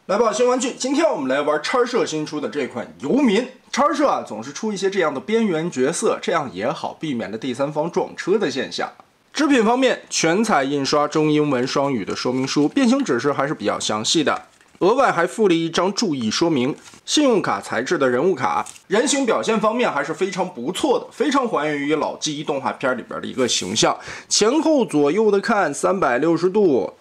来吧，新玩具！今天我们来玩叉社新出的这款游民。叉社啊，总是出一些这样的边缘角色，这样也好避免了第三方撞车的现象。制品方面，全彩印刷中英文双语的说明书，变形指示还是比较详细的。额外还附了一张注意说明，信用卡材质的人物卡。人形表现方面还是非常不错的，非常还原于老记忆动画片里边的一个形象。前后左右的看360度。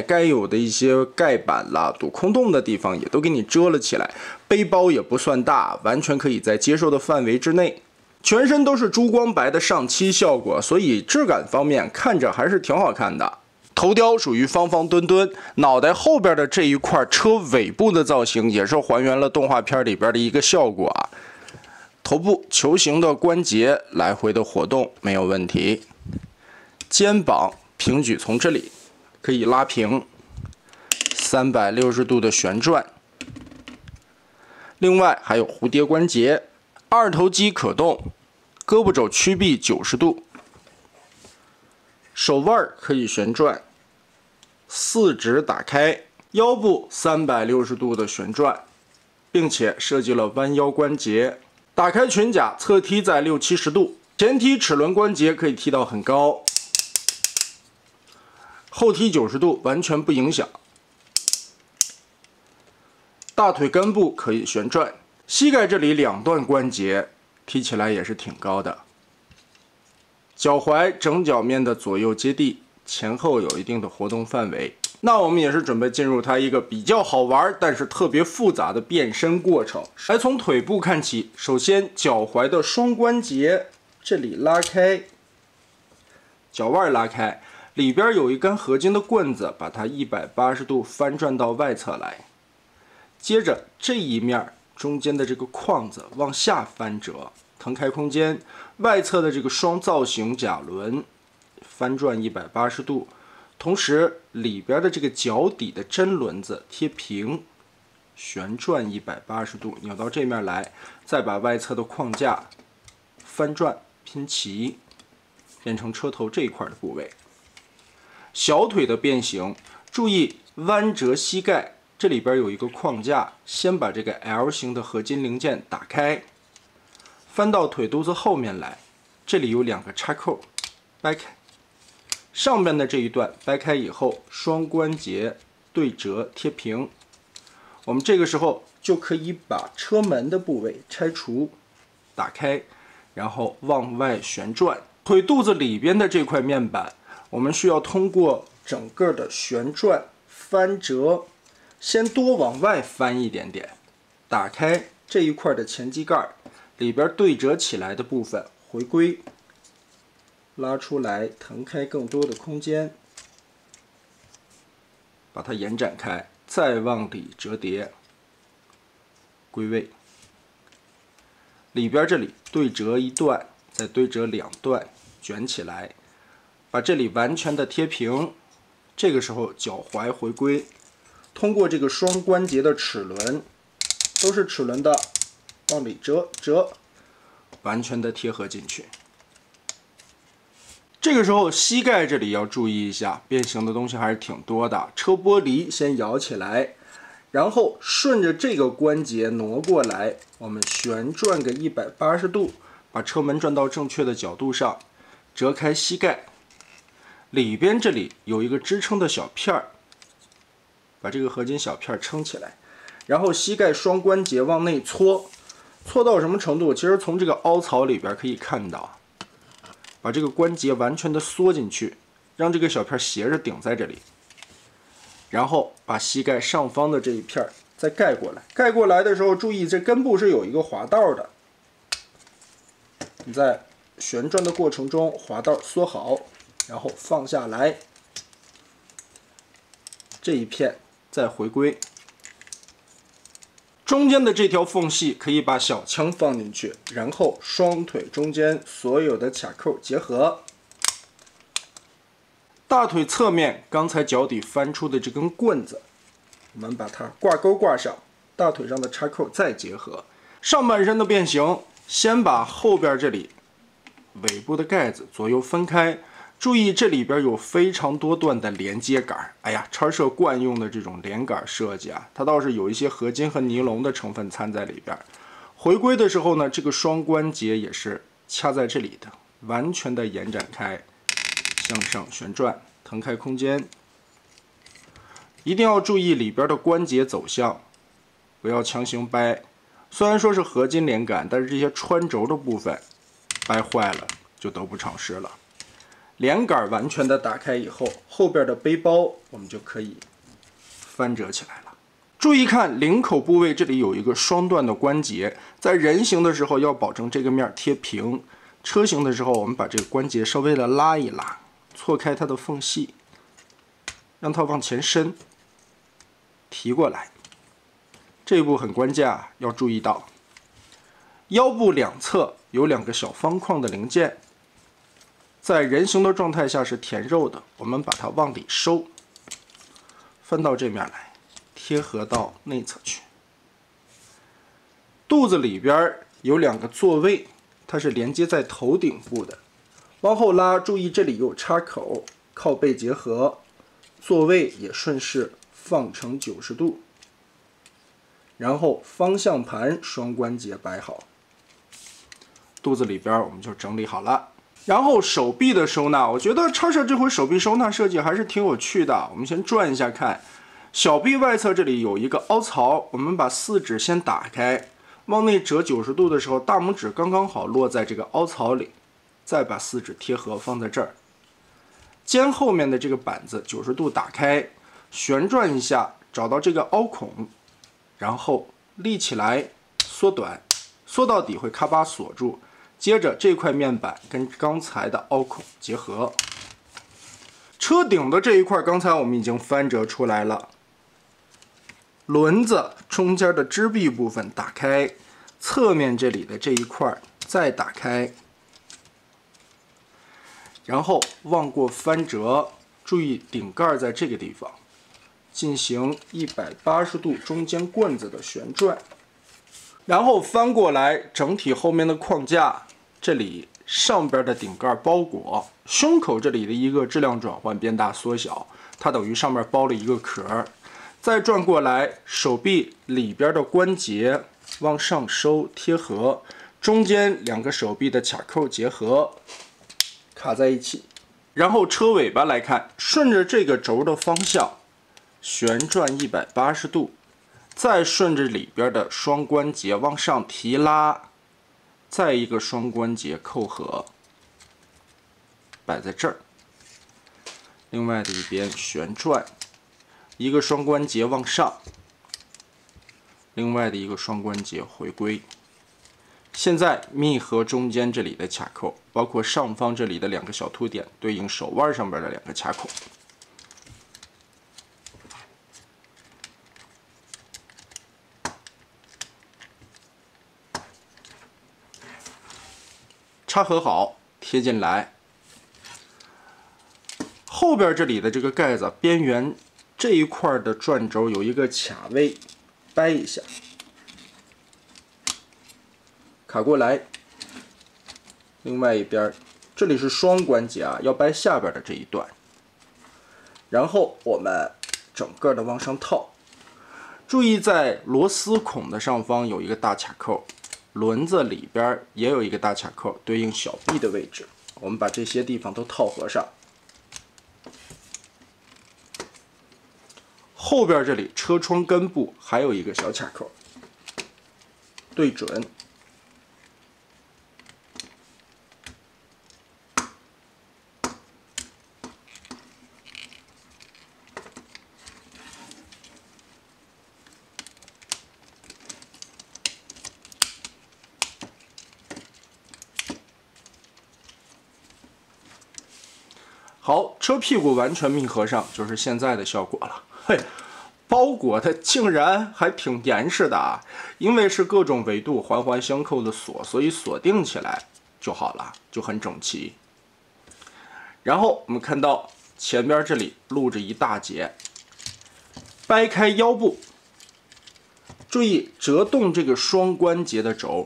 该有的一些盖板啦、堵空洞的地方也都给你遮了起来，背包也不算大，完全可以在接受的范围之内。全身都是珠光白的上漆效果，所以质感方面看着还是挺好看的。头雕属于方方墩墩，脑袋后边的这一块车尾部的造型也是还原了动画片里边的一个效果啊。头部球形的关节来回的活动没有问题，肩膀平举从这里。可以拉平，360度的旋转。另外还有蝴蝶关节，二头肌可动，胳膊肘曲臂90度，手腕可以旋转，四指打开，腰部360度的旋转，并且设计了弯腰关节。打开裙甲，侧踢在60-70度，前踢齿轮关节可以踢到很高。后踢90度完全不影响，大腿根部可以旋转，膝盖这里两段关节踢起来也是挺高的，脚踝整脚面的左右接地，前后有一定的活动范围。那我们也是准备进入它一个比较好玩但是特别复杂的变身过程。来从腿部看起，首先脚踝的双关节这里拉开，脚腕拉开。里边有一根合金的棍子，把它180度翻转到外侧来。接着这一面中间的这个框子往下翻折，腾开空间，外侧的这个双造型甲轮翻转180度，同时里边的这个脚底的针轮子贴平，旋转180度，扭到这面来，再把外侧的框架翻转拼齐，变成车头这一块的部位。小腿的变形，注意弯折膝盖，这里边有一个框架，先把这个 L 型的合金零件打开，翻到腿肚子后面来，这里有两个插扣，掰开，上面的这一段掰开以后，双关节对折贴平，我们这个时候就可以把车门的部位拆除，打开，然后往外旋转，腿肚子里边的这块面板。我们需要通过整个的旋转、翻折，先多往外翻一点点，打开这一块的前机盖，里边对折起来的部分回归，拉出来，腾开更多的空间，把它延展开，再往里折叠，归位。里边这里对折一段，再对折两段，卷起来。把这里完全的贴平，这个时候脚踝回归，通过这个双关节的齿轮，都是齿轮的，往里折，完全的贴合进去。这个时候膝盖这里要注意一下，变形的东西还是挺多的。车玻璃先摇起来，然后顺着这个关节挪过来，我们旋转个180度，把车门转到正确的角度上，折开膝盖。里边这里有一个支撑的小片儿，把这个合金小片撑起来，然后膝盖双关节往内搓，搓到什么程度？其实从这个凹槽里边可以看到，把这个关节完全的缩进去，让这个小片斜着顶在这里，然后把膝盖上方的这一片再盖过来。盖过来的时候，注意这根部是有一个滑道的，你在旋转的过程中滑道缩好。然后放下来，这一片再回归。中间的这条缝隙可以把小枪放进去，然后双腿中间所有的卡扣结合。大腿侧面刚才脚底翻出的这根棍子，我们把它挂钩挂上，大腿上的插扣再结合。上半身的变形，先把后边这里尾部的盖子左右分开。注意这里边有非常多段的连接杆。哎呀，叉社惯用的这种连杆设计啊，它倒是有一些合金和尼龙的成分掺在里边。回归的时候呢，这个双关节也是掐在这里的，完全的延展开，向上旋转，腾开空间。一定要注意里边的关节走向，不要强行掰。虽然说是合金连杆，但是这些穿轴的部分掰坏了就得不偿失了。连杆完全的打开以后，后边的背包我们就可以翻折起来了。注意看领口部位，这里有一个双段的关节，在人形的时候要保证这个面贴平，车形的时候我们把这个关节稍微的拉一拉，错开它的缝隙，让它往前伸，提过来。这一步很关键啊，要注意到腰部两侧有2个小方框的零件，在人形的状态下是填肉的，我们把它往里收，翻到这面来，贴合到内侧去。肚子里边有2个座位，它是连接在头顶部的，往后拉，注意这里有插口，靠背结合，座位也顺势放成90度。然后方向盘双关节摆好，肚子里边我们就整理好了。然后手臂的收纳，我觉得叉社这回手臂收纳设计还是挺有趣的。我们先转一下看，小臂外侧这里有一个凹槽，我们把4指先打开，往内折90度的时候，大拇指刚刚好落在这个凹槽里，再把4指贴合放在这儿。肩后面的这个板子90度打开，旋转一下，找到这个凹孔。然后立起来，缩短，缩到底会咔吧锁住。接着这块面板跟刚才的凹孔结合。车顶的这一块，刚才我们已经翻折出来了。轮子中间的支臂部分打开，侧面这里的这一块再打开，然后往过翻折，注意顶盖在这个地方。进行180度中间棍子的旋转，然后翻过来，整体后面的框架这里上边的顶盖包裹，胸口这里的一个质量转换变大缩小，它等于上面包了一个壳。再转过来，手臂里边的关节往上收贴合，中间2个手臂的卡扣结合，卡在一起。然后车尾巴来看，顺着这个轴的方向旋转180度，再顺着里边的双关节往上提拉，再一个双关节扣合，摆在这儿。另外的一边旋转，一个双关节往上，另外的一个双关节回归。现在密合中间这里的卡扣，包括上方这里的2个小凸点，对应手腕上边的2个卡孔。插合好，贴进来。后边这里的这个盖子边缘这一块的转轴有一个卡位，掰一下，卡过来。另外一边，这里是双关节啊，要掰下边的这一段。然后我们整个的往上套，注意在螺丝孔的上方有一个大卡扣。轮子里边也有一个大卡扣，对应小臂的位置。我们把这些地方都套合上。后边这里车窗根部还有一个小卡扣，对准。好，车屁股完全密合上，就是现在的效果了。嘿，包裹的竟然还挺严实的啊！因为是各种维度环环相扣的锁，所以锁定起来就好了，就很整齐。然后我们看到前边这里露着一大截，掰开腰部，注意折动这个双关节的轴，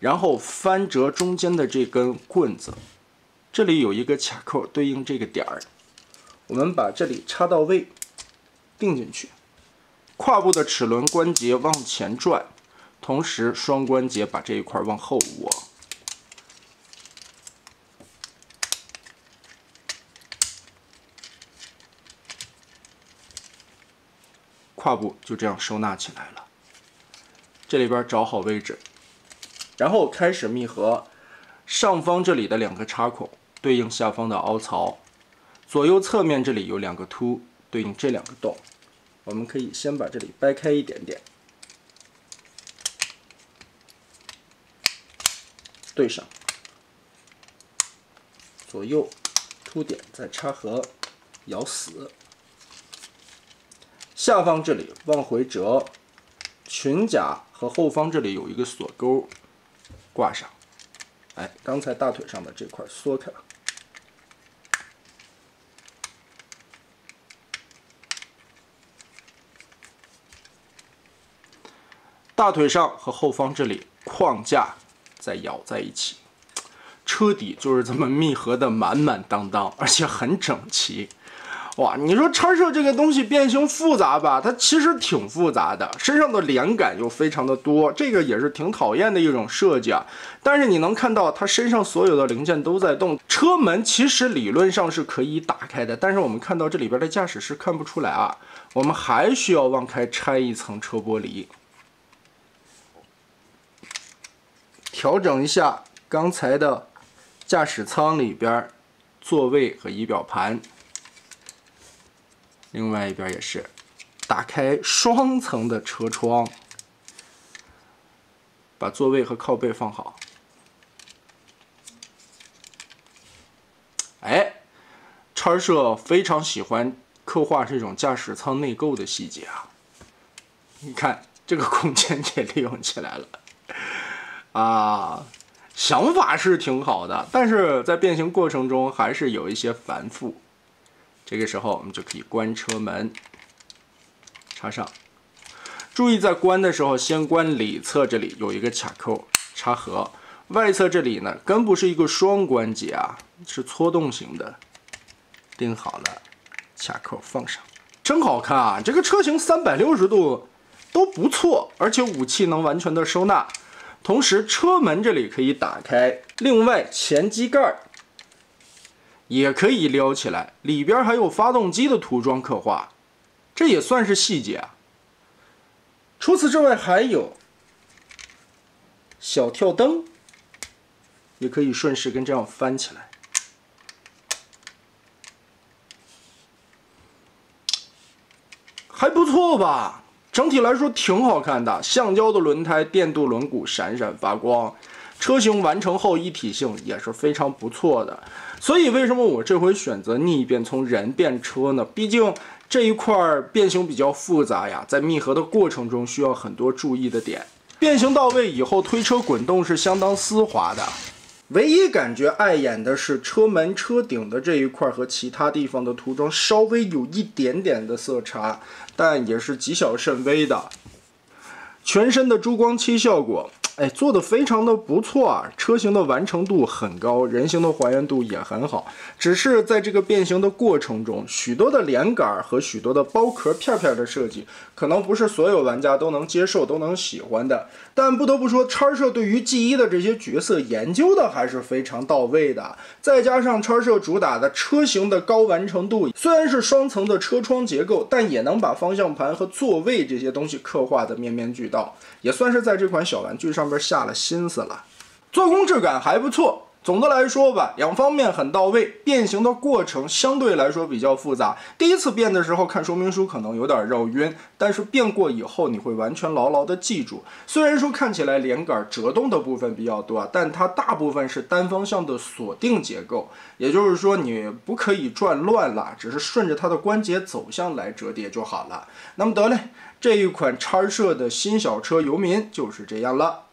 然后翻折中间的这根棍子。这里有一个卡扣对应这个点儿，我们把这里插到位，定进去。胯部的齿轮关节往前转，同时双关节把这一块往后窝。胯部就这样收纳起来了。这里边找好位置，然后开始密合。上方这里的2个插孔对应下方的凹槽，左右侧面这里有2个凸对应这2个洞。我们可以先把这里掰开一点点，对上，左右凸点再插合，咬死。下方这里往回折，裙甲和后方这里有一个锁钩，挂上。哎，刚才大腿上的这块缩开了。大腿上和后方这里框架再咬在一起，车底就是这么密合的满满当当，而且很整齐。哇，你说叉摄这个东西变形复杂吧？它其实挺复杂的，身上的连杆又非常的多，这个也是挺讨厌的一种设计啊。但是你能看到它身上所有的零件都在动，车门其实理论上是可以打开的，但是我们看到这里边的驾驶室看不出来啊，我们还需要往开拆一层车玻璃，调整一下刚才的驾驶舱里边座位和仪表盘。另外一边也是打开双层的车窗，把座位和靠背放好。哎，叉摄非常喜欢刻画这种驾驶舱内构的细节啊！你看这个空间也利用起来了啊，想法是挺好的，但是在变形过程中还是有一些繁复。这个时候我们就可以关车门，插上。注意在关的时候，先关里侧这里有一个卡扣插合，外侧这里呢根部是一个双关节啊，是搓动型的。钉好了，卡扣放上，真好看啊！这个车型360度都不错，而且武器能完全的收纳。同时车门这里可以打开，另外前机盖也可以撩起来，里边还有发动机的涂装刻画，这也算是细节啊。除此之外，还有小跳灯，也可以顺势跟这样翻起来，还不错吧？整体来说挺好看的，橡胶的轮胎，电镀轮毂闪闪发光。车型完成后一体性也是非常不错的，所以为什么我这回选择逆变从人变车呢？毕竟这一块变形比较复杂呀，在密合的过程中需要很多注意的点。变形到位以后，推车滚动是相当丝滑的。唯一感觉碍眼的是车门、车顶的这一块和其他地方的涂装稍微有一点点的色差，但也是极小甚微的。全身的珠光漆效果，哎，做的非常的不错啊！车型的完成度很高，人形的还原度也很好。只是在这个变形的过程中，许多的连杆和许多的包壳片的设计，可能不是所有玩家都能接受、都能喜欢的。但不得不说，叉摄对于 G1的这些角色研究的还是非常到位的。再加上叉摄主打的车型的高完成度，虽然是双层的车窗结构，但也能把方向盘和座位这些东西刻画的面面俱到，也算是在这款小玩具上边下了心思了。做工质感还不错。总的来说吧，两方面很到位，变形的过程相对来说比较复杂。第一次变的时候看说明书可能有点绕晕，但是变过以后你会完全牢牢的记住。虽然说看起来连杆折动的部分比较多，但它大部分是单方向的锁定结构，也就是说你不可以转乱了，只是顺着它的关节走向来折叠就好了。那么得嘞，这一款叉摄的新小车游民就是这样了。